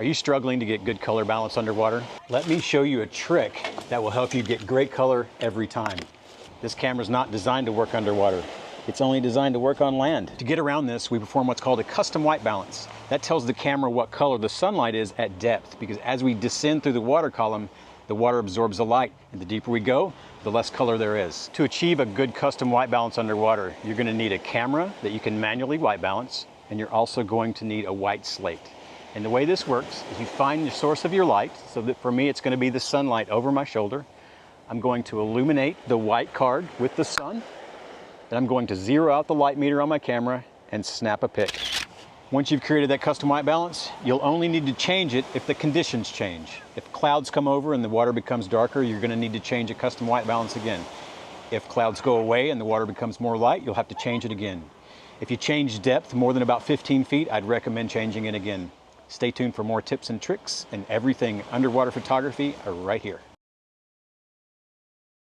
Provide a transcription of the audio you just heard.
Are you struggling to get good color balance underwater? Let me show you a trick that will help you get great color every time. This camera's not designed to work underwater. It's only designed to work on land. To get around this, we perform what's called a custom white balance. That tells the camera what color the sunlight is at depth, because as we descend through the water column, the water absorbs the light, and the deeper we go, the less color there is. To achieve a good custom white balance underwater, you're gonna need a camera that you can manually white balance, and you're also going to need a white slate. And the way this works is you find the source of your light. So that for me, it's going to be the sunlight over my shoulder. I'm going to illuminate the white card with the sun. Then I'm going to zero out the light meter on my camera and snap a pic. Once you've created that custom white balance, you'll only need to change it if the conditions change. If clouds come over and the water becomes darker, you're going to need to change a custom white balance again. If clouds go away and the water becomes more light, you'll have to change it again. If you change depth more than about 15 feet, I'd recommend changing it again. Stay tuned for more tips and tricks and everything underwater photography right here.